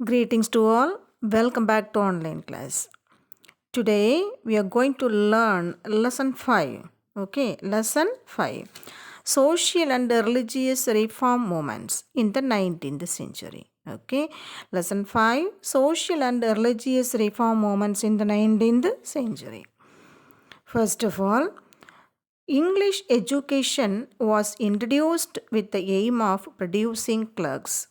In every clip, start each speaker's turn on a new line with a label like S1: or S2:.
S1: Greetings to all. Welcome back to online class. Today we are going to learn lesson 5. Okay, lesson 5. Social and religious reform movements in the 19th century. Okay, lesson 5. Social and religious reform movements in the 19th century. First of all, English education was introduced with the aim of producing clerks.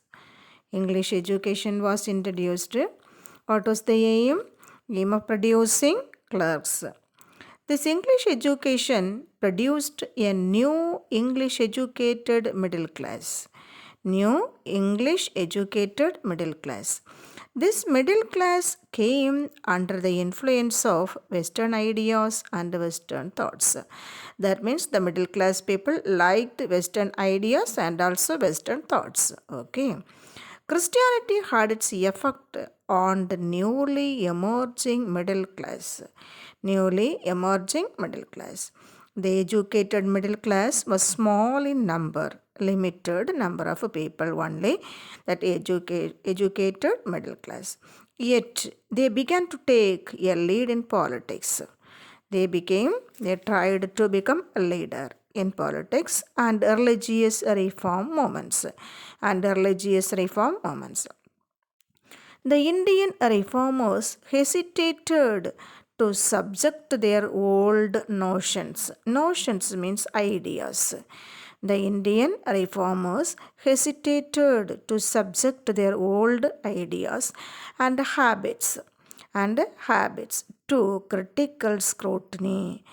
S1: English education was introduced. What was the aim? Aim of producing clerks. This English education produced a new English educated middle class. New English educated middle class. This middle class came under the influence of Western ideas and Western thoughts. That means the middle class people liked Western ideas and also Western thoughts. Okay. Christianity had its effect on the newly emerging middle class. Newly emerging middle class. The educated middle class was small in number, limited number of people only, that educated middle class. Yet they began to take a lead in politics. They tried to become a leader in politics and religious reform movements. The Indian reformers hesitated to subject their old notions. Notions means ideas. The Indian reformers hesitated to subject their old ideas and habits to critical scrutiny,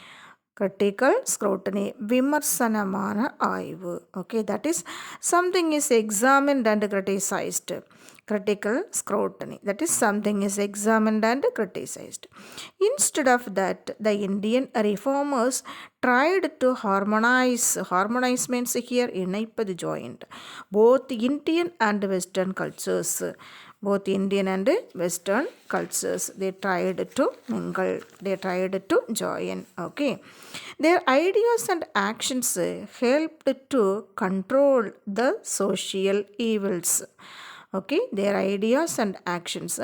S1: vimarsanamana ஆய்வு. Okay, that is something is examined and criticized. Critical scrutiny, that is something is examined and criticized. Instead of that, the Indian reformers tried to harmonize means here இணைப்பது joint, both Indian and Western cultures. Both Indian and Western cultures, they tried to mingle, they tried to join. Okay, their ideas and actions helped to control the social evils. Okay, their ideas and actions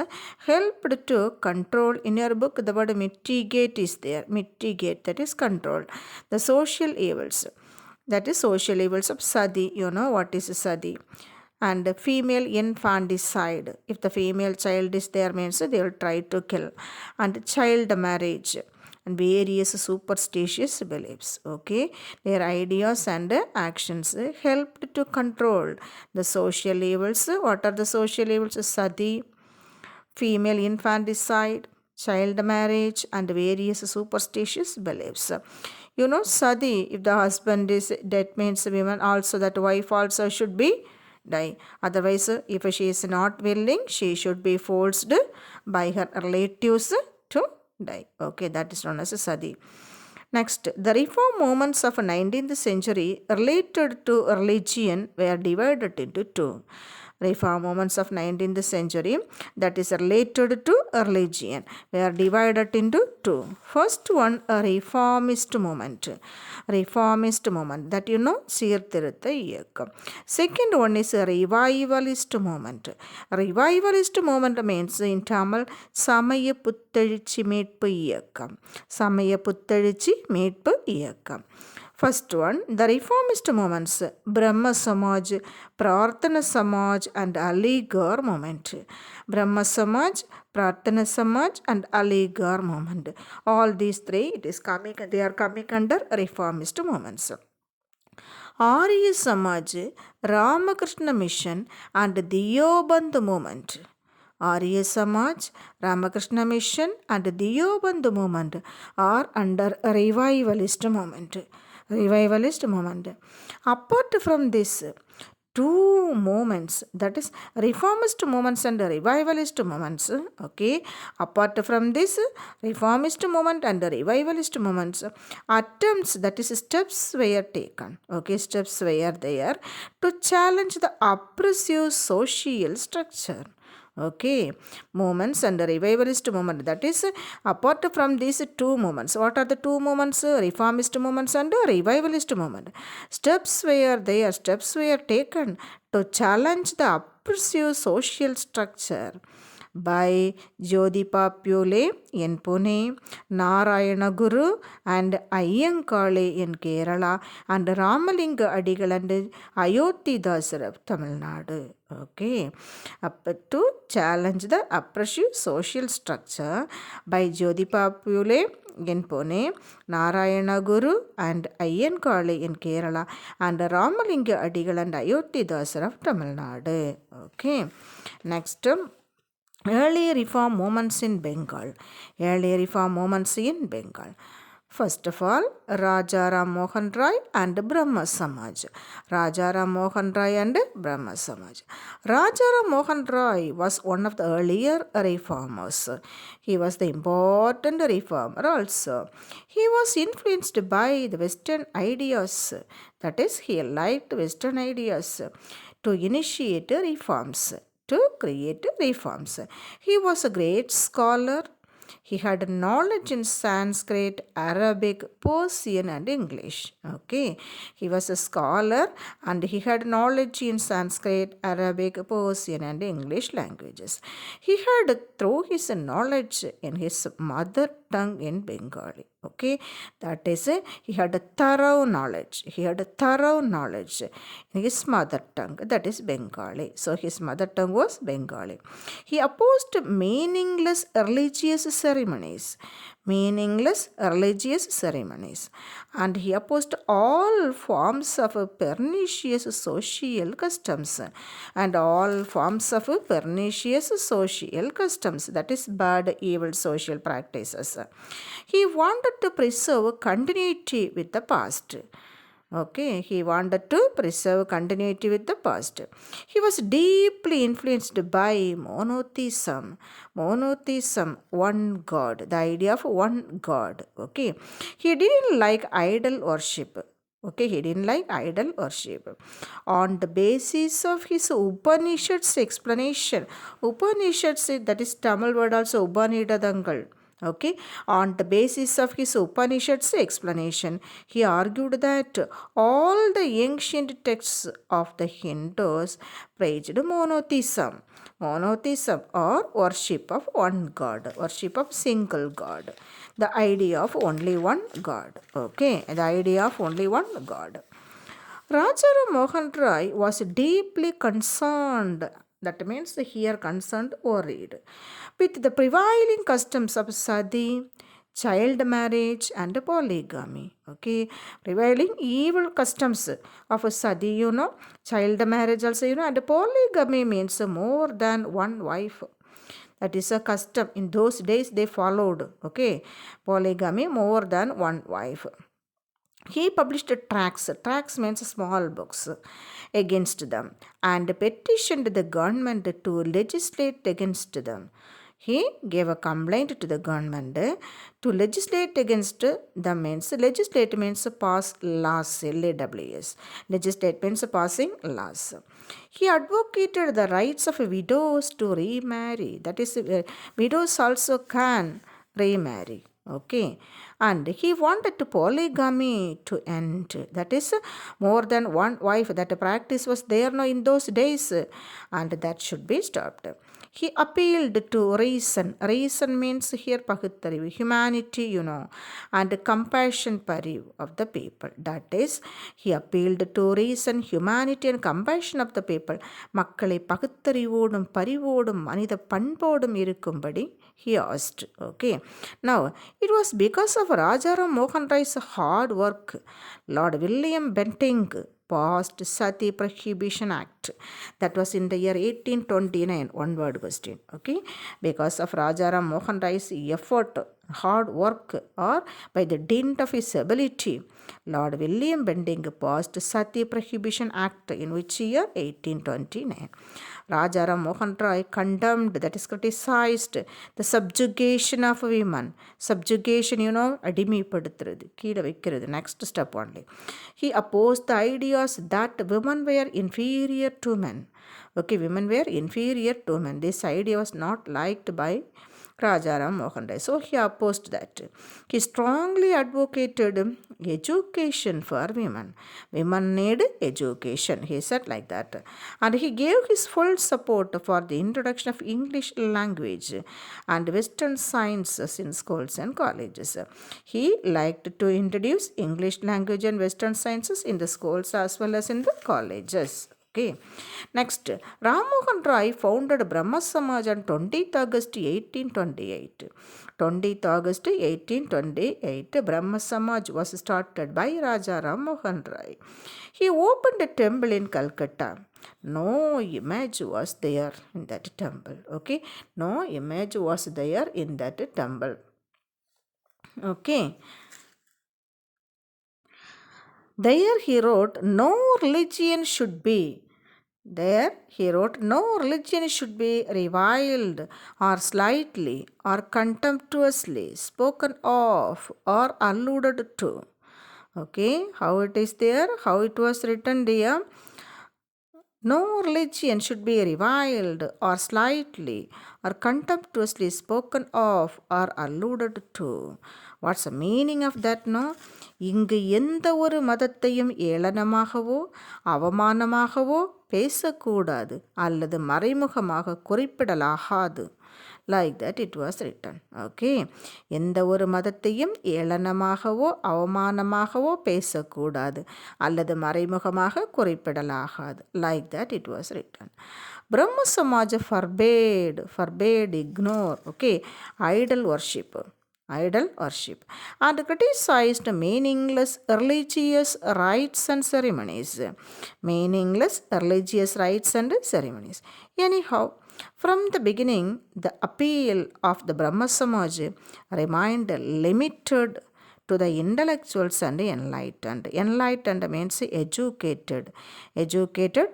S1: helped to control. In your book the word mitigate is there. Mitigate, that is control the social evils. That is social evils of sati. You know what is sati? And female infanticide. If the female child is there means they will try to kill. And child marriage and various superstitious beliefs. Okay, their ideas and actions helped to control the social evils. What are the social evils? Sati, female infanticide, child marriage and various superstitious beliefs. You know, sati, if the husband is dead means women also, that wife also should be die. Otherwise, if she is not willing, she should be forced by her relatives to die. Okay, that is known as sati. Next, the reform movements of 19th century related to religion were divided into two. Reform movements of 19th century that is related to religion were divided into two. First one, a reformist movement. Reformist movement, that you know, சீர்திருத்த இயக்கம். Second one is a revivalist movement. Revivalist movement means in Tamil சமய புத்தெழுச்சி மீட்பு இயக்கம். சமய புத்தெழுச்சி மீட்பு இயக்கம். First one, the reformist movements, Brahma Samaj, Prarthana Samaj and Aligarh movement. Brahma Samaj, Prarthana Samaj and Aligarh movement. All these three, they are coming under reformist movements. Arya Samaj, Ramakrishna Mission and Diyoband movement. Arya Samaj, Ramakrishna Mission and Diyoband movement are under revivalist movement. Revivalist movement. Apart from this, two movements, that is reformist movements and revivalist movements. Okay, apart from this reformist movement and revivalist movements, attempts, that is steps were taken. Okay, steps were there to challenge the oppressive social structure. Okay, movements and revivalist movement, that is apart from these two movements. What are the two movements? Reformist movements and revivalist movement. Steps were there, steps were taken to challenge the oppressive social structure by Jyotiba Phule in Pune, Narayana Guru and Ayyankale in Kerala, and Ramalinga Adigal and Ayoti Dasar of Tamil Nadu. Okay, up to challenge the oppressive social structure by Jyotiba Phule in Pune, Narayana Guru and Ayyankale in Kerala, and Ramalinga Adigal and Ayoti Dasar of Tamil Nadu. Okay, next. Early reform movements in Bengal. Early reform movements in Bengal. First of all, Rajaram Mohan Rai and Brahma Samaj. Rajaram Mohan Rai and Brahma Samaj. Rajaram Mohan Rai was one of the earlier reformers. He was the important reformer also. He was influenced by the Western ideas. That is, he liked Western ideas to initiate reforms, to create reforms. He was a great scholar. He had knowledge in Sanskrit, Arabic, Persian, and English. Okay, he was a scholar and he had knowledge in Sanskrit, Arabic, Persian, and English languages. He had through his knowledge in his mother tongue in Bengali. Okay, that is, he had a thorough knowledge. He had a thorough knowledge in his mother tongue, that is Bengali. So his mother tongue was Bengali. He opposed meaningless religious ceremonies. Meaningless religious ceremonies. And he opposed all forms of pernicious social customs. And all forms of pernicious social customs, that is bad, evil social practices. He wanted to preserve continuity with the past. Okay, he wanted to preserve continuity with the past. He was deeply influenced by monotheism. Monotheism, one God, the idea of one God. Okay, he didn't like idol worship. Okay, he didn't like idol worship. On the basis of his Upanishads explanation, Upanishads, that is Tamil word also Ubanidadangal. Okay, on the basis of his Upanishads explanation, he argued that all the ancient texts of the Hindus praised monotheism. Monotheism or worship of one God, worship of single God. The idea of only one God. Okay, the idea of only one God. Rajaram Mohan Rai was deeply concerned, that means here concerned, worried, with the prevailing customs of sati, child marriage, and polygamy. Okay, prevailing evil customs of sati, child marriage also, and polygamy means more than one wife. That is a custom. In those days they followed. Okay, polygamy, more than one wife. He published tracts. Tracts means small books against them and petitioned the government to legislate against them. He gave a complaint to the government to legislate against them. Legislate means pass laws, LAWS. Legislate means passing laws. He advocated the rights of widows to remarry. That is, widows also can remarry. Okay, and he wanted to polygamy to end. That is, more than one wife. That practice was there now in those days, and that should be stopped. He appealed to reason. Reason means here paguttarivu, humanity, and compassion pariv of the people. That is, he appealed to reason, humanity, and compassion of the people. மக்களை பகுத்தறிவோடும் பரிவோடும் மனித பண்போடும் இருக்கும்படி he asked. Okay. Now, it was because of Rajaram Mohan Rai's hard work, Lord William Bentinck passed Sati Prohibition Act. That was in the year 1829. One word question. Okay. Because of Rajaram Mohan Rai's effort, hard work, or by the dint of his ability, Lord William Bentinck passed Sati Prohibition Act in which year? 1829. Rajaram Mohan Rai condemned, that is criticized, the subjugation of women. Subjugation, அடிமைப்படுத்துறது, கீழே வைக்கிறது, next step only. He opposed the ideas that women were inferior to men. Okay, women were inferior to men. This idea was not liked by Rajaram Mohan Rai. So he opposed that. He strongly advocated education for women. Women need education, he said like that. And he gave his full support for the introduction of English language and Western sciences in schools and colleges. He liked to introduce English language and Western sciences in the schools as well as in the colleges. Okay. Next, Ram Mohan Rai founded Brahma Samaj on 20th August 1828. 20th August 1828, Brahma Samaj was started by Raja Ram Mohan Rai. He opened a temple in Calcutta. No image was there in that temple. Okay, no image was there in that temple. Okay. There he wrote, no religion should be. There he wrote, no religion should be reviled or slightly or contemptuously spoken of or alluded to. Okay, how it is there, how it was written there. No religion should be reviled or slightly or contemptuously spoken of or alluded to. What's the meaning of that? No? இங்கு எந்த ஒரு மதத்தையும் ஏளனமாகவோ அவமானமாகவோ பேசக்கூடாது அல்லது மறைமுகமாக குறிப்பிடலாகாது. Like that it was written. Okay. எந்த ஒரு மதத்தையும் ஏளனமாகவோ அவமானமாகவோ பேசக்கூடாது அல்லது மறைமுகமாக குறிப்பிடலாகாது. Like that it was written. Brahma Samaj forbade, ignore, okay, idol worship and criticized meaningless religious rites and ceremonies. Anyhow, from the beginning, the appeal of the Brahma Samaj remained limited to the intellectuals and enlightened. Enlightened means educated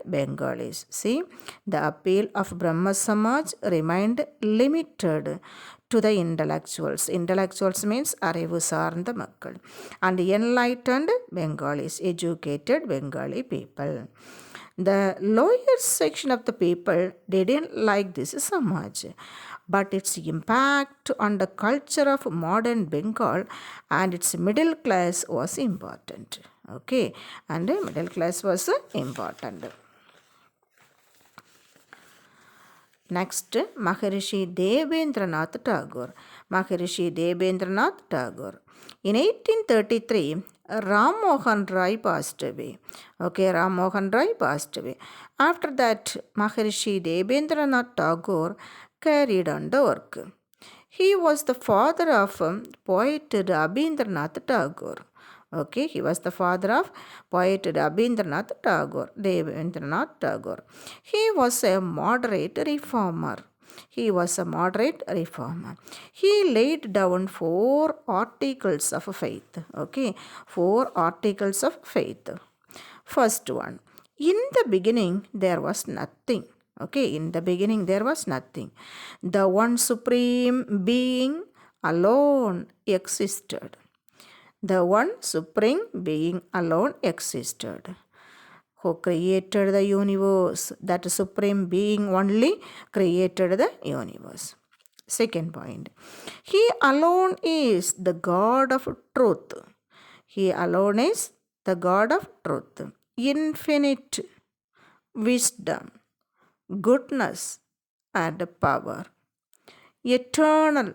S1: Bengalis. See, the appeal of Brahma Samaj remained limited to the intellectuals. Intellectuals means அறிவு சார்ந்த மக்கள். And enlightened Bengalis, educated Bengali people. The lower section of the people didn't like this Samaj, but its impact on the culture of modern Bengal and its middle class was important. Okay, and the middle class was important. Next, Maharishi Devendranath Tagore. In 1833, Ram Mohan Rai passed away. Okay, Ram Mohan Rai passed away. After that, Maharishi Devendranath Tagore carried on the work. He was the father of poet Rabindranath Tagore. Okay, he was the father of poet Rabindranath Tagore, Devendranath Tagore. He was a moderate reformer. He laid down 4 articles of faith. Okay, 4 articles of faith. First one, in the beginning there was nothing. Okay, in the beginning there was nothing. The one supreme being alone existed. The one supreme being alone existed. Who created the universe? That supreme being only created the universe. Second point, he alone is the God of truth. He alone is the God of truth. Infinite wisdom, goodness, and power. Eternal,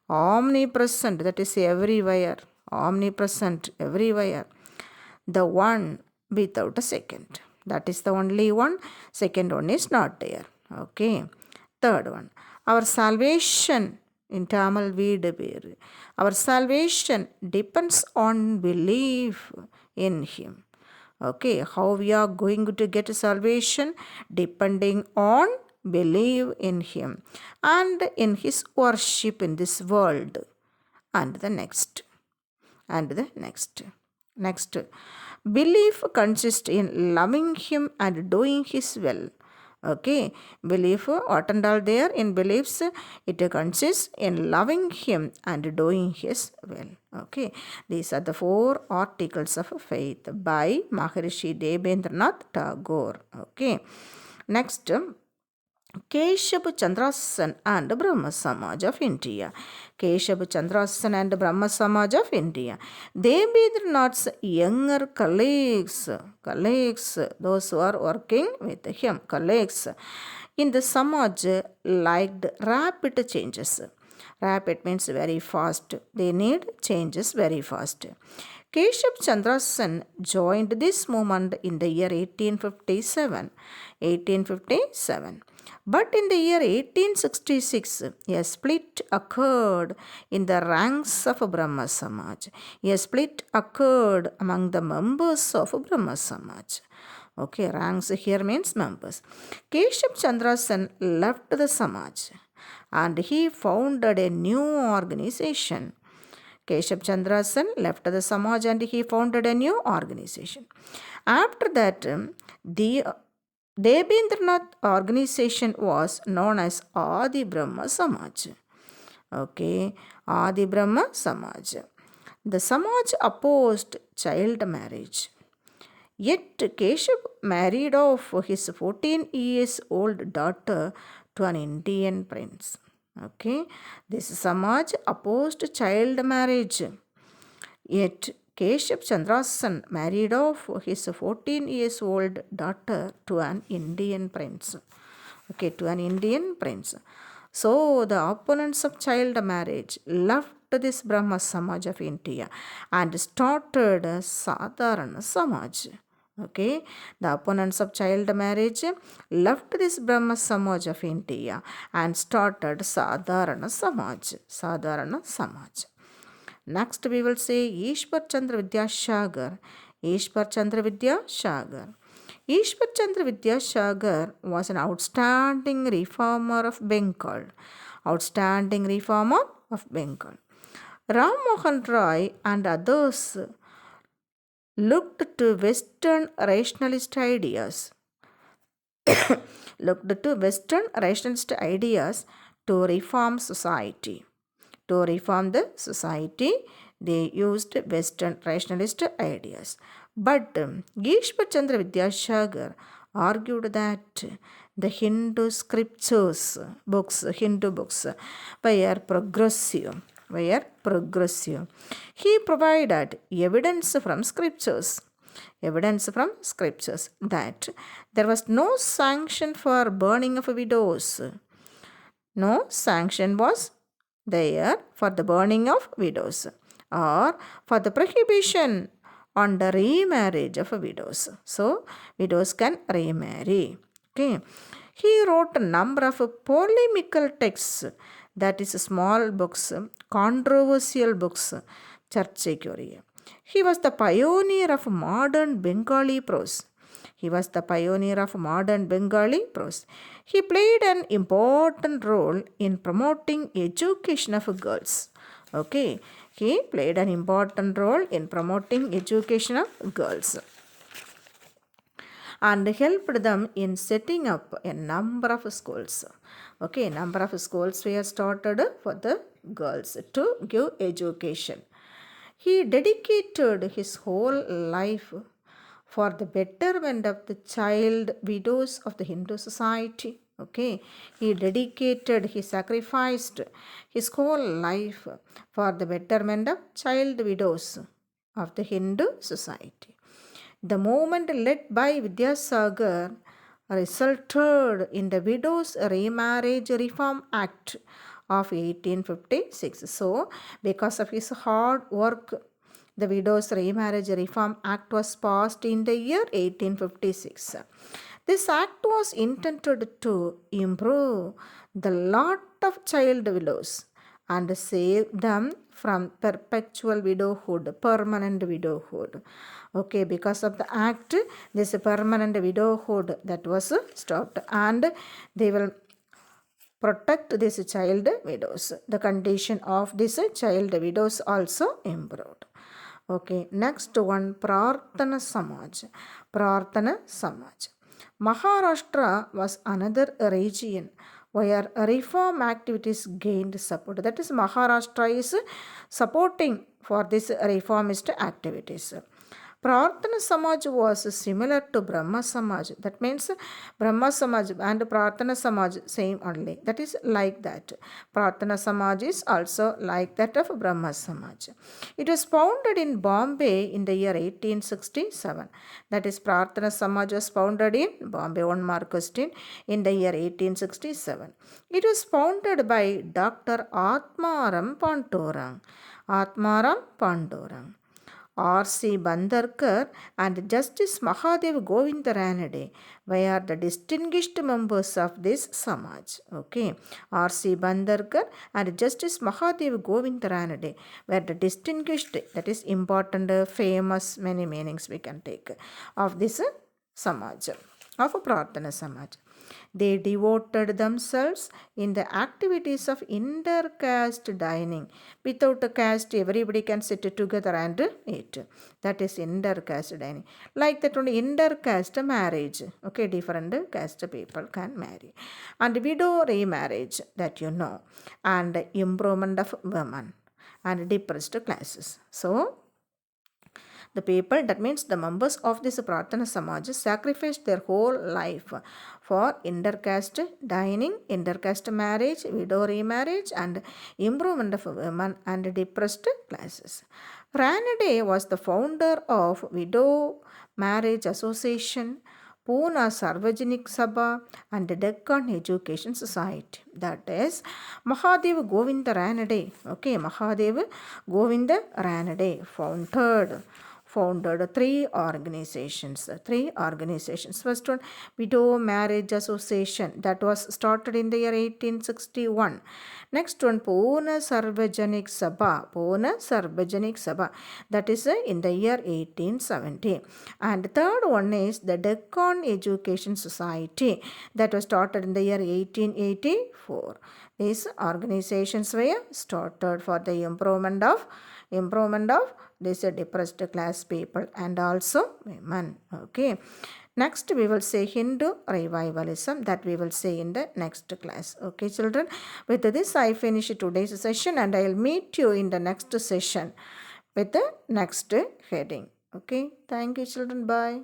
S1: omnipresent, that is everywhere. Omnipresent everywhere. The one without a second. That is the only one. Second one is not there. Okay. Third one. Our salvation in Tamil Veedu. Our salvation depends on belief in Him. Okay. How we are going to get salvation? Depending on belief in Him and in His worship in this world and the next. Next, belief consists in loving Him and doing His will. Okay, belief, what and all there in beliefs, it consists in loving Him and doing His will. Okay, these are the 4 articles of faith by Maharishi Devendranath Tagore. Okay, next, Keshav Chandrasen and Brahma Samaj of India. Keshav Chandrasen and Brahma Samaj of India. Debindranath's younger colleagues, those who are working with him, colleagues in the Samaj liked rapid changes. Rapid means very fast. They need changes very fast. Keshav Chandrasen joined this movement in the year 1857. 1857. But in the year 1866, a split occurred in the ranks of Brahma Samaj. A split occurred among the members of Brahma Samaj. Okay, ranks here means members. Keshav Chandrasen left the Samaj and he founded a new organization. Keshav Chandrasen left the Samaj and he founded a new organization. After that, the Debindranath organization was known as Adi Brahma Samaj. Okay, Adi Brahma Samaj. The Samaj opposed child marriage. Yet Keshav married off his 14 years old daughter to an Indian prince. Okay, this Samaj opposed child marriage. Yet Keshav Chandrasen married off his 14 years old daughter to an Indian prince. Okay, to an Indian prince. So the opponents of child marriage left this Brahma Samaj of India and started Sadharana Samaj. Okay, the opponents of child marriage left this Brahma Samaj of India and started Sadharana Samaj. Sadharana Samaj. Next we will say Ishwar Chandra Vidyasagar. Ishwar Chandra Vidyasagar. Ishwar Chandra Vidyasagar was an outstanding reformer of Bengal. Outstanding reformer of Bengal. Ram Mohan Roy and others looked to Western rationalist ideas. Looked to Western rationalist ideas to reform society. To reform the society, they used Western rationalist ideas. But Ishwar Chandra Vidyasagar argued that the Hindu scriptures, Hindu books, were progressive. He provided evidence from scriptures that there was no sanction for burning of widows. No sanction was there for the burning of widows or for the prohibition on the remarriage of widows. So, widows can remarry. Okay. He wrote a number of polemical texts, that is small books, controversial books, Charchekuriya. He was the pioneer of modern Bengali prose. He played an important role in promoting education of girls. Okay, he played an important role in promoting education of girls and helped them in setting up a number of schools. Okay, number of schools were started for the girls to give education. He dedicated his whole life for the betterment of the child widows of the Hindu society. Okay, he sacrificed his whole life for the betterment of child widows of the Hindu society. The movement led by Vidyasagar resulted in the Widows Remarriage Reform Act of 1856. So, because of his hard work, the Widows Remarriage Reform Act was passed in the year 1856. This act was intended to improve the lot of child widows and save them from perpetual widowhood, permanent widowhood. Okay, because of the act, this permanent widowhood that was stopped and they will protect these child widows. The condition of these child widows also improved. Okay, next one, Prarthana Samaj. Maharashtra was another region where reform activities gained support. That is, Maharashtra is supporting for this reformist activities. Prarthana Samaj was similar to Brahma Samaj. That means Brahma Samaj and Prarthana Samaj same only. That is like that. Prarthana Samaj is also like that of Brahma Samaj. It was founded in Bombay in the year 1867. That is Prarthana Samaj was founded in Bombay, 1 mark question, in the year 1867. It was founded by Dr. Atmaram Pandurang. Atmaram Pandurang. R.C. Bandarkar and Justice Mahadev Govind Ranade were the distinguished members of this Samaj. Okay, R.C. Bandarkar and Justice Mahadev Govind Ranade were the distinguished, that is important, famous, many meanings we can take of this Samaj, of Prarthana Samaj. They devoted themselves in the activities of intercaste dining. Without a caste, everybody can sit together and eat. That is intercaste dining. Like that only intercaste marriage. Okay, different caste people can marry. And widow remarriage, that you know. And improvement of women and depressed classes. So, the people, that means the members of this Prarthana Samaj, sacrificed their whole life for intercaste dining, intercaste marriage, widow remarriage, and improvement of women and depressed classes. Ranade was the founder of Widow Marriage Association, Pune Sarvajanik Sabha, and Deccan Education Society. That is Mahadev Govinda Ranade. Okay, Mahadev Govinda Ranade founded three organizations. First one, Widow Marriage Association, that was started in the year 1861. Next one, Pune Sarvajanik Sabha, that is in the year 1870. And third one is the Deccan Education Society, that was started in the year 1884. These organizations were started for the improvement of this depressed class people and also women. Okay. Next we will say Hindu revivalism, that we will say in the next class. Okay, children. With this I finish today's session and I will meet you in the next session with the next heading. Okay. Thank you, children. Bye.